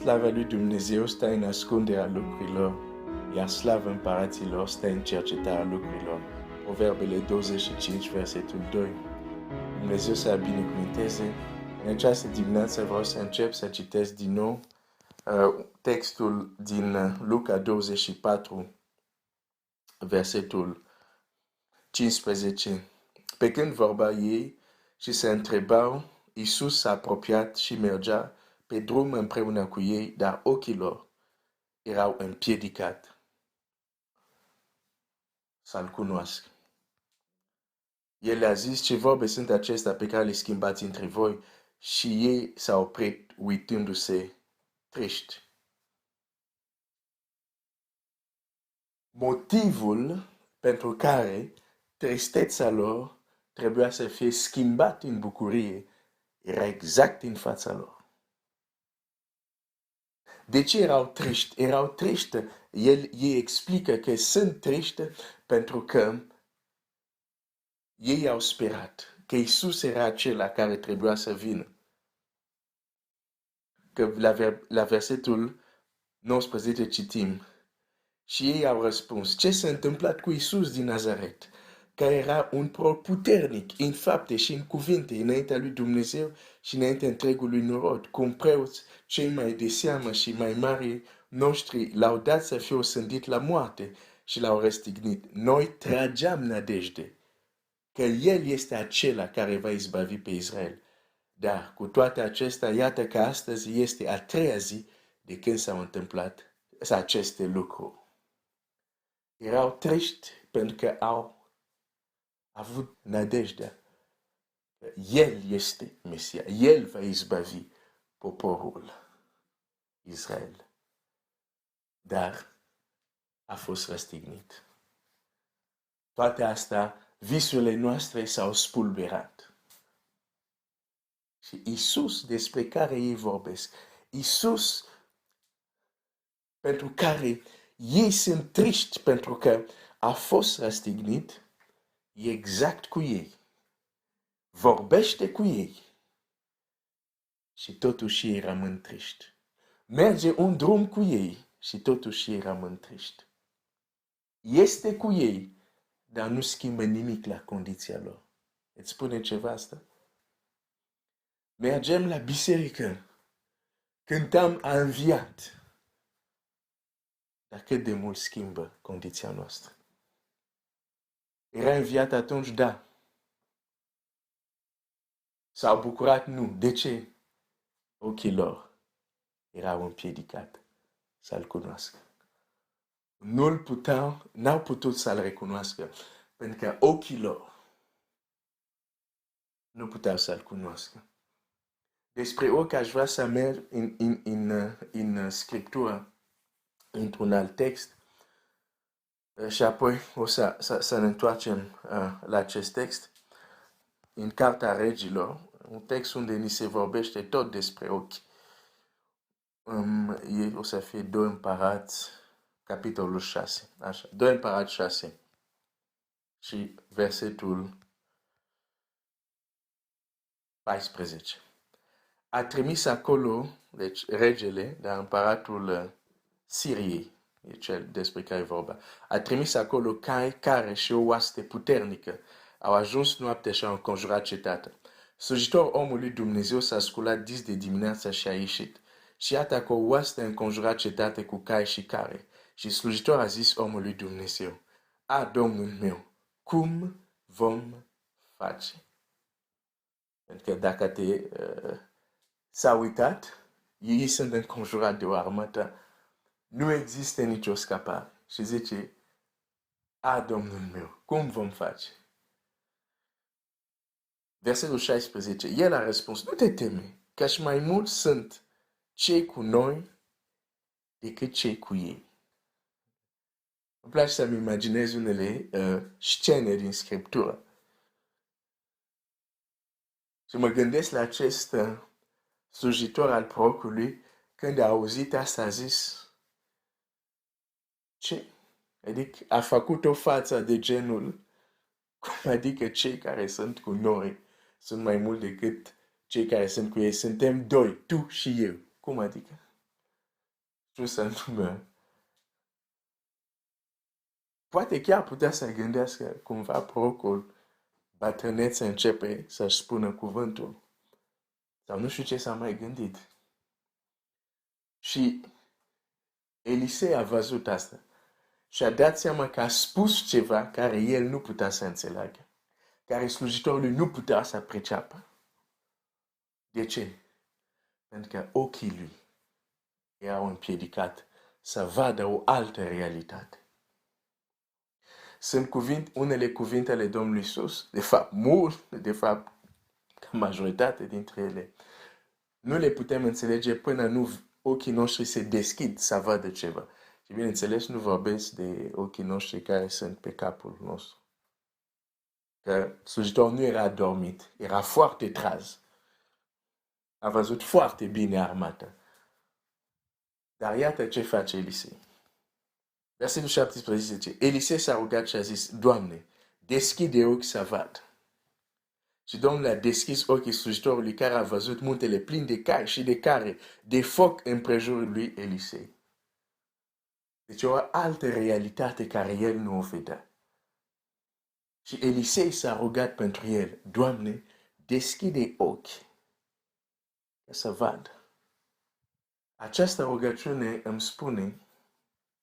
slava lui Dumnezeu stă în ascunderea lucrurilor, iar slava împăraților stă în cercetarea lucrurilor. Proverbele 25, versetul 2. Dumnezeu să binecuvânteze. În această dimineață vreau să încep să citesc din nou textul din Luca 24, versetul 15. Pe când vorba ei și se întrebau, Iisus s-a apropiat și mergea pe drum împreună cu ei, dar ochii lor erau împiedicat să-L cunoască. El le-a zis, ce vorbe sunt acestea pe care le schimbați între voi? Și ei s-au oprit uitându-se triști. Motivul pentru care tristețea lor trebuia să fie schimbat în bucurie era exact în fața lor. De ce erau triști? Erau triști. Ei explică că sunt triști pentru că ei au sperat că Iisus era acela care trebuia să vină. Că la versetul 19 citim, și ei au răspuns, ce s-a întâmplat cu Iisus din Nazaret, care era un proroc puternic în fapte și în cuvinte înaintea lui Dumnezeu și înaintea întregului norod, cum preoți cei mai de seamă și mai mari noștri l-au dat să fie osândit la moarte și l-au răstignit. Noi trageam nădejde că El este acela care va izbăvi pe Israel. Dar cu toate acestea, iată că astăzi este a treia zi de când s-au întâmplat aceste lucruri. Erau triști pentru că au avut nădejdea că El este Mesia. El va izbăvi poporul Israel. Dar a fost răstignit. Toate astea, visurile noastre s-au spulberat. Și Iisus despre care ei vorbesc, Iisus pentru care ei sunt triști pentru că a fost răstignit, e exact cu ei. Vorbește cu ei. Și totuși ei rămân triști. Merge un drum cu ei și totuși ei rămân triști. Este cu ei, dar nu schimbă nimic la condiția lor. Îți spune ceva asta? Mergem la biserică. Cântăm a înviat. Dar cât de mult schimbă condiția noastră? Era înviat atunci? Da. S-au bucurat? Nu. De ce? Ochii lor erau împiedicat să-L cunoască. N-au putut să-L recunoască, pentru că ochii lor nu puteau să-L cunoască. Despre ochi aș vrea să merg în Scriptură, într-un alt text, și apoi o să ne întoarcem la acest text, în Cartea Regilor, un text unde ni se vorbește tot despre ochi. O să fie 2 Împărați, capitolul 6. Așa, 2 Împărați 6. Și versetul 14. A trimis acolo, deci regele, dar împăratul Siriei, e cel despre care vorba, a trimis acolo cai care și o oaste puternică au ajuns noaptea și au înconjurat cetatea. Slujitor omul lui Dumnezeu s-a sculat dis de dimineața și a ieșit. Și iată că o oaste a înconjurat cetatea cu cai și care. Și slujitor a zis omului Dumnezeu, a, Domnul meu, cum vom face? Pentru că dacă s-a uitat, ei sunt înconjurați de o armată, nu există nicio scapare. Și zice, a, Domnul meu, cum vom face? Versetul 16, el a răspuns, nu te teme, căci mai mulți sunt cei cu noi decât cei cu ei. Îmi place să-mi imaginez unele scene din Scriptură. Și mă gândesc la acest slujitor al prorocului, când a auzit asta, a zis, ce? Adică a făcut o față de genul, cum adică cei care sunt cu noi sunt mai mult decât cei care sunt cu ei. Suntem doi, tu și eu. Cum adică? să anume, poate chiar putea să gândească cumva prorocul bătrânețe începe să-și spună cuvântul. Sau nu știu ce s-a mai gândit. Și Elisei a văzut asta. Și a dat seama că a spus ceva care el nu putea să înțeleagă. Care slujitorul lui nu putea să priceapă. De ce? Pentru că ochii lui erau împiedicat să vadă o altă realitate. Sunt unele cuvinte ale Domnului Iisus, de fapt majoritate dintre ele, nu le putem înțelege până nu ochii noștri se deschid să vadă ceva. Și bineînțeles, nu vorbesc de ochii noștri care sunt pe capul nostru. Că slujitorul nu era adormit, era foarte tras. A văzut foarte bine armata. Dar iată ce face Elisei. Versetul 17 zice, Elisei s-a rugat și a zis, Doamne, deschide ochi să vad. Și Domnul a deschis ochii slujitorului care a văzut muntele plin de cai și de care, de foc împrejurul lui Elisei. Deci o altă realitate care el nu o vedea. Și Elisei s-a rugat pentru el, Doamne, deschide ochi ca să vad. Această rugăciune îmi spune,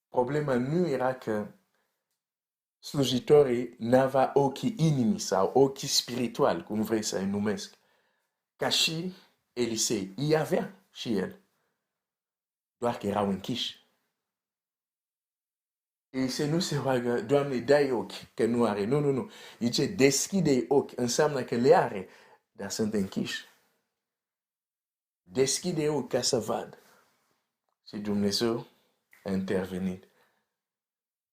problema nu era că slujitorii n-aveau ochii inimii sau ochii spirituali, cum vrei să-i numesc. Ca și Elisei, îi avea și el. Doar că erau închiși. Elisei nu se roagă, Doamne, dai ochi, că nu are. Nu. Zice, deschide ochi, înseamnă că le are, dar sunt închiși. Deschide ochi ca să vad. Și Dumnezeu a intervenit.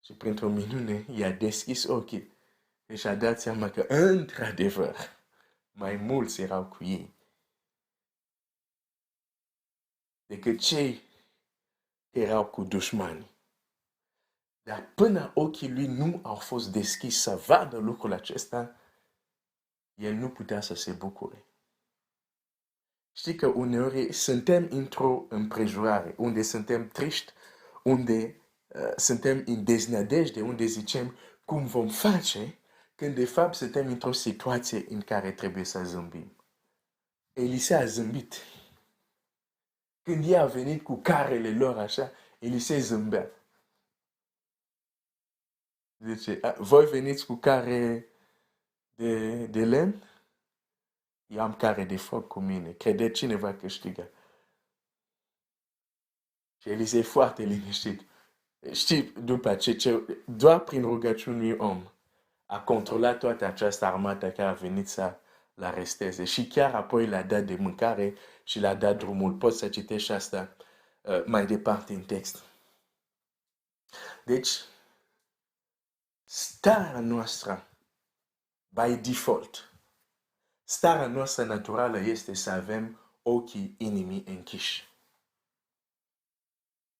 Și printr-o minune, i-a deschis ochii. Și a dat seama că, într-adevăr, mai mulți erau cu ei decât cei erau cu dușmani. Dar până ochii lui nu au fost deschiși să vadă lucrul acesta, el nu putea să se bucure. Știi că uneori suntem într-o împrejurare, unde suntem triști, unde suntem în deznădejde, unde zicem cum vom face, când de fapt suntem într-o situație în care trebuie să zâmbim. Elisei a zâmbit. Când ei au venit cu carele lor așa, Elisei zâmbea. Zice, voi veniți cu care de lemn? Eu am care de foc cu mine. Credeți cine va câștiga? Și Elisei e foarte liniștit. Știi, după ce doar prin rugăciunii om a controlat toată această armată care a venit să la aresteze. Și chiar apoi l-a dat de mâncare și l-a dat drumul. Poți să citești asta mai departe în text. Deci, starea noastră, by default, starea noastră naturală este să avem ochii inimii închiși.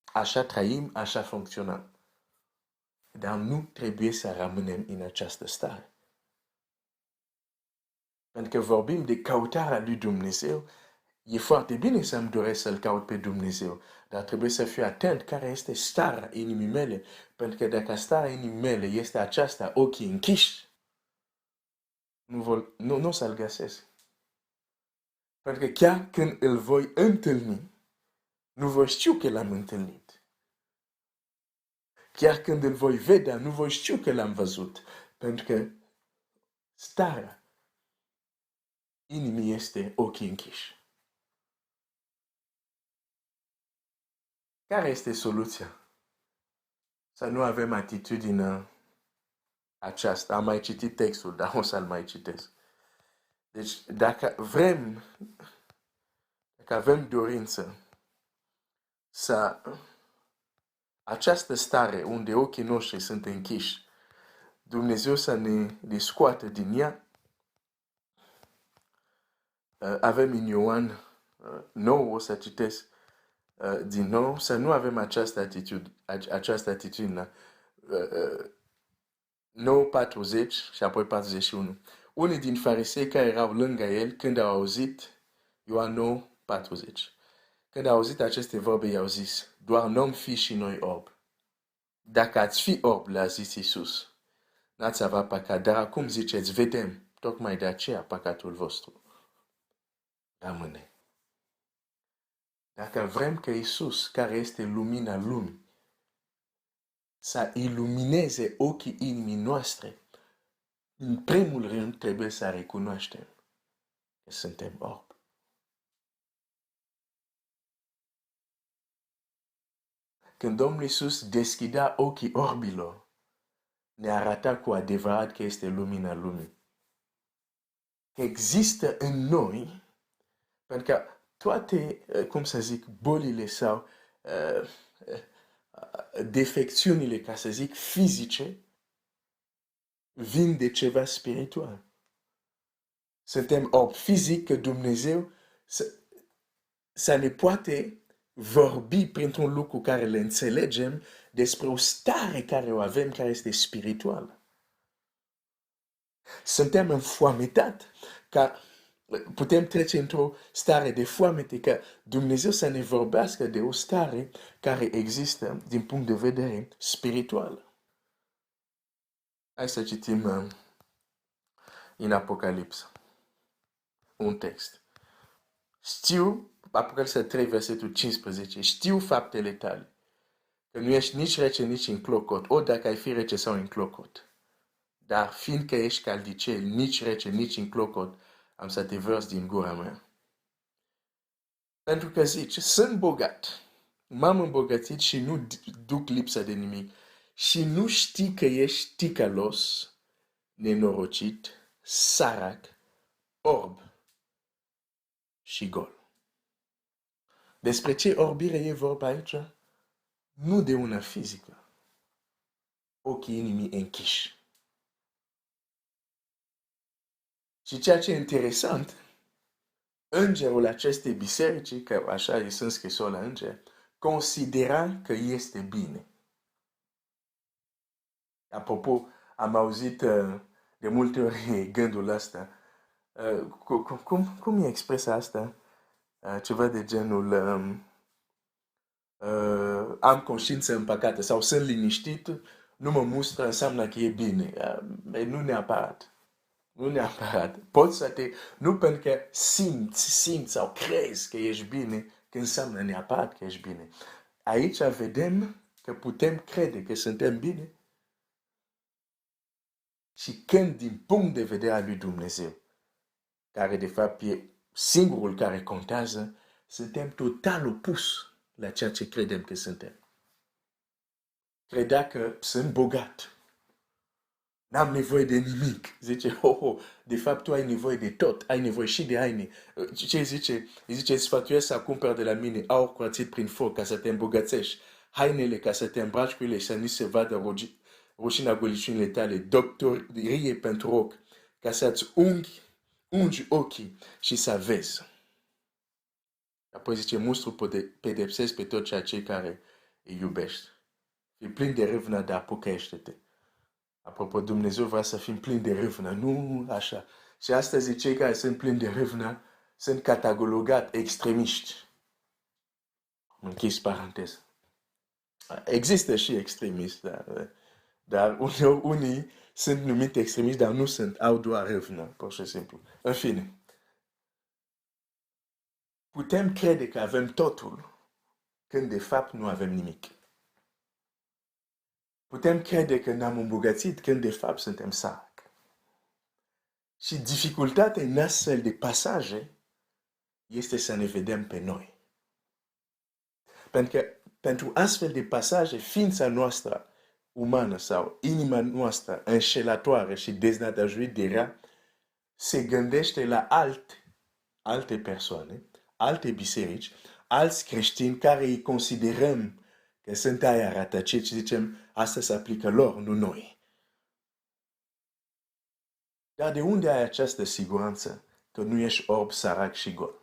Așa trăim, așa funcționăm. Dar nu trebuie să rămânem în această stare. Pentru că vorbim de căutarea lui Dumnezeu, e foarte bine să-mi doresc să-L caut pe Dumnezeu, dar trebuie să fiu atent care este starea inimii mele, pentru că dacă starea inimii mele este aceasta, ochii închiși, nu o să-L găsesc. Pentru că chiar când îl voi întâlni, nu voi știu că l-am întâlnit. Chiar când îl voi vedea, nu voi știu că l-am văzut, pentru că starea inimii este ochii închiși. Care este soluția? Să nu avem atitudinea aceasta. Am mai citit textul, dar o să-l mai citesc. Deci, dacă avem dorință să această stare unde ochii noștri sunt închiși, Dumnezeu să ne scoată din ea, avem în Ioan 9, o să citesc din nou, să nu avem această atitudine. 9:40 și apoi 41. Unii din farisei care erau lângă el, când au auzit Ioan 9:40, Când au auzit aceste vorbe, i-au zis, doar n-om fi și noi orbi. Dacă ați fi orbi, le-a zis Iisus, n-ați avea păcat, dar acum ziceți, vedem, tocmai de aceea păcatul vostru rămâne. Dacă vrem că Iisus, care este lumina lumii, să ilumineze ochii inimii noastre, în primul rând trebuie să recunoaștem că suntem orbi. Când Domnul Iisus deschidea ochii orbilor, ne arăta cu adevărat că este lumina lumii. Că există în noi, pentru că toate, cum să zic, bolile sau defecțiunile, ca să zic, fizice, vin de ceva spiritual. Suntem orbi fizic că Dumnezeu să ne poate vorbi printr-un lucru care le înțelegem despre o stare care o avem care este spirituală. Suntem înfoametat ca putem trece într-o stare de foamete, ca Dumnezeu să ne vorbească de o stare care există din punct de vedere spiritual. Hai să citim în Apocalipsa un text. Știu, Apocalipsa 3, versetul 15, știu faptele tale, că nu ești nici rece, nici înclocot, ori dacă ai fi rece sau înclocot. Dar fiindcă ești caldicel, nici rece, nici înclocot, am să te vărs din gura mea. Pentru că zici, sunt bogat, m-am îmbogățit și nu duc lipsă de nimic. Și nu știi că ești ticălos, nenorocit, sărac, orb și gol. Despre ce orbire e vorba aici? Nu de una fizică. Ochii inimii închiși. Și ceea ce e interesant, îngerul acestei biserici, că așa e sunt scrisor la înger, considera că este bine. Apropo, am auzit de multe ori gândul ăsta. Cum e expresia asta? Ceva de genul am conștiință împăcată sau sunt liniștit, nu mă mustră, înseamnă că e bine. Nu neapărat. Nu neapărat. Poți să te... Nu pentru că simți sau crezi că ești bine, că înseamnă neapărat că ești bine. Aici vedem că putem crede că suntem bine și când din punct de vedere al lui Dumnezeu, care de fapt e singurul care contează, suntem total opus la ceea ce credem că suntem. Credea că sunt bogat. N-am nevoie de nimic. Zice, de fapt tu ai nevoie de tot. Ai nevoie și de haine. Ce zice? Zice, îți sfătuiesc să cumperi de la mine aur curățit prin foc ca să te îmbogățești. Hainele ca să te îmbraci cu ele și să nu se vadă rușina goliciunile tale. Doctorie pentru ochi ca să-ți ungi ochii și să vezi. Apoi zice, mustru pedepsesc pe tot ceea ce care îi iubești. Fii plin de râvnă, dar pocăiește-te. Apropo, Dumnezeu vrea să fim plini de râvnă, nu așa. Și astăzi cei care sunt plini de râvnă sunt catalogați extremiști. Închis paranteză. Există și extremiști, dar unii sunt numiți extremiști, dar nu sunt, au doar râvnă, pur și simplu. În fine, putem crede că avem totul, când de fapt nu avem nimic. Putem crede că ne-am îmbogățit când de fapt suntem săraci. Și dificultatea în astfel de pasaje este să ne vedem pe noi. Pentru că pentru astfel de pasaje, ființa noastră umană sau inima noastră înșelătoare și deznădăjduită de rea se gândește la alte persoane, alte biserici, alți creștini care îi considerăm că sunt aia rătăciți și zicem, asta se aplică lor, nu noi. Dar de unde ai această siguranță că nu ești orb, sărac și gol?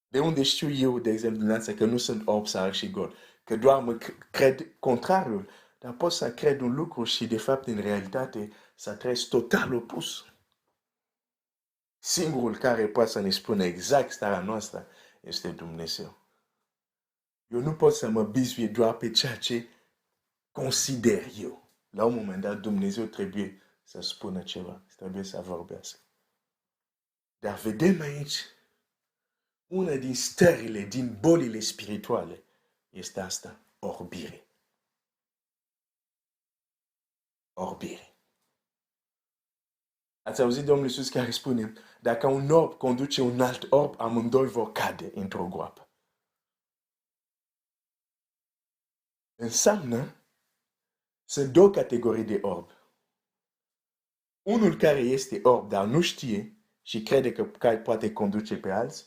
De unde știu eu, de exemplu, dimineața că nu sunt orb, sărac și gol? Că doar mă cred contrariul. Dar pot să cred un lucru și de fapt în realitate să trăiesc total opus. Singurul care poate să ne spună exact starea noastră este Dumnezeu. Eu nu pot să mă bizui doar pe ceea ce consider eu. La un moment dat, Dumnezeu trebuie să spună ceva, trebuie să vorbească. Dar vedem aici, una din stările, din bolile spirituale, este asta, orbire. Orbire. Ați auzit Domnul Iisus care spune, dacă un orb conduce un alt orb, amândoi vor cade într-o groapă. Înseamnă, sunt două categorii de orb. Unul care este orb, dar nu știe și crede că poate conduce pe alții.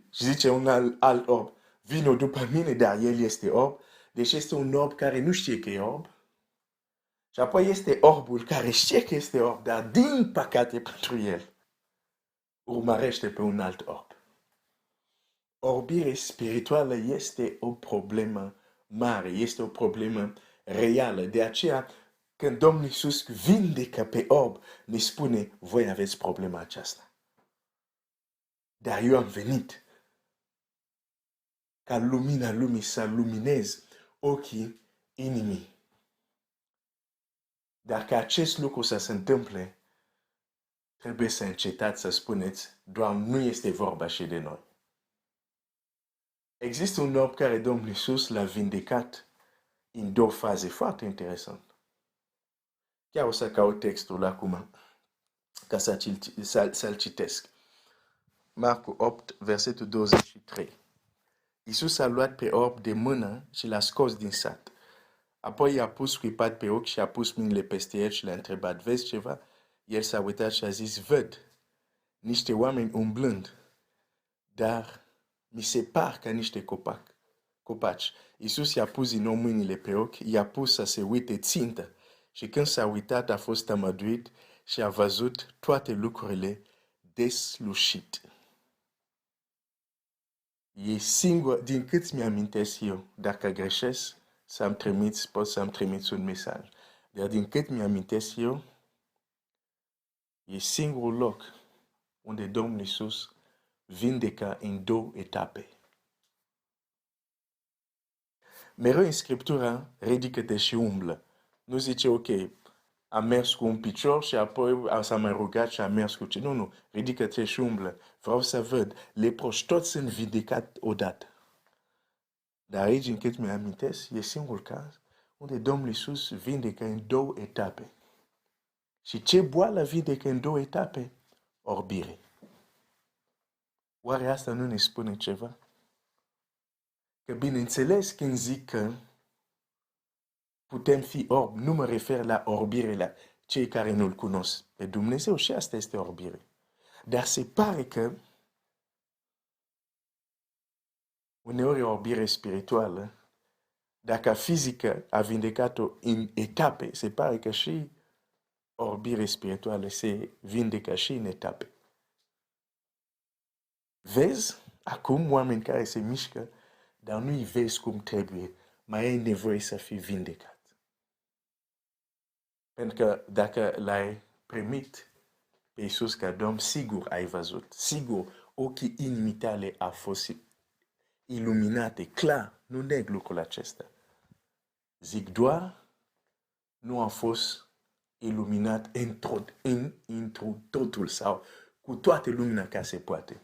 Și zice un alt orb, vino după mine, dar el este orb. Deci este un orb care nu știe că e orb. Și apoi este orbul care știe că este orb, dar din păcate pentru el, urmărește pe un alt orb. Orbire spirituală este o problemă mare, este o problemă reală. De aceea, când Domnul Iisus vindecă pe orb, ne spune, voi aveți problema aceasta. Dar eu am venit ca lumina lumii să luminez ochii inimii. Dacă acest lucru să se întâmple, trebuie să încetați să spuneți, Doamne, nu este vorba și de noi. Există un orb care Domnul Iisus l-a vindecat în două faze foarte interesante. Chiar o să caut textul acum, ca să-l citesc. Marcu 8, versetul 23. Iisus a luat pe orb de mână și l-a scos din sat. Apoi i-a pus scuipat pe ochi și a pus mâinile peste el și l-a întrebat, vezi ceva? El s-a uitat și a zis, văd niște oameni umblând, dar mi se par ca niște copaci. Iisus i-a pus din nou mâinile pe ochi, i-a pus să se uite țintă și când s-a uitat a fost tămăduit și a văzut toate lucrurile deslușit. E singur, din cât mi-amintesc eu, dacă greșesc, pot să-mi trimiți un mesaj. Dar din cât mi-amintesc eu, e singurul loc unde Domnul Iisus vindecă în două etape. Mereu în Scriptura, ridică-te și umblă. Nu zice, ok, am mers cu un picior și apoi s-a mai rugat și am mers cu ce. Nu, ridică-te și umblă. Vreau să văd, leproși toți sunt vindecați odată. Dar aici, în cât mi-amintesc, e singurul caz unde Domnul Iisus vindecă în două etape. Și ce boală vindecă în două etape? Orbire. Oare asta nu ne spune ceva? Că bineînțeles când zic că putem fi orbi, nu mă refer la orbire la cei care nu-L cunosc pe Dumnezeu și asta este orbire. Dar se pare că uneori orbire spirituală, dacă fizică a vindecat-o în etape, se pare că și orbire spirituală se vindecă și în etape. Vezi acum oameni care se mișcă, dar nu-i vezi cum trebuie, mai ai nevoie să fii vindecat. Pentru că dacă l-ai primit pe Iisus ca Domn, sigur ai văzut, sigur ochii inimii tale au fost iluminate, clar, nu neg lucrul acesta. Zic doar, nu a fost iluminat într totul sau cu toată lumina ca se poate.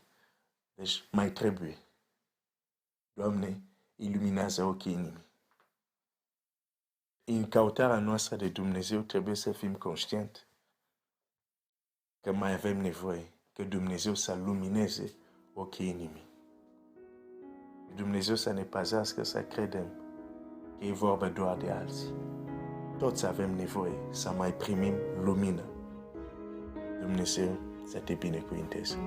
Deci mai trebuie. Doamne, iluminează ochii inimii. În căutarea noastră de Dumnezeu trebuie să fim conștienți că mai avem nevoie că Dumnezeu să lumineze ochii inimii. Dumnezeu să ne păzească să credem că e vorba doar de alții. Toți avem nevoie să mai primim lumină. Dumnezeu să te binecuvânteze.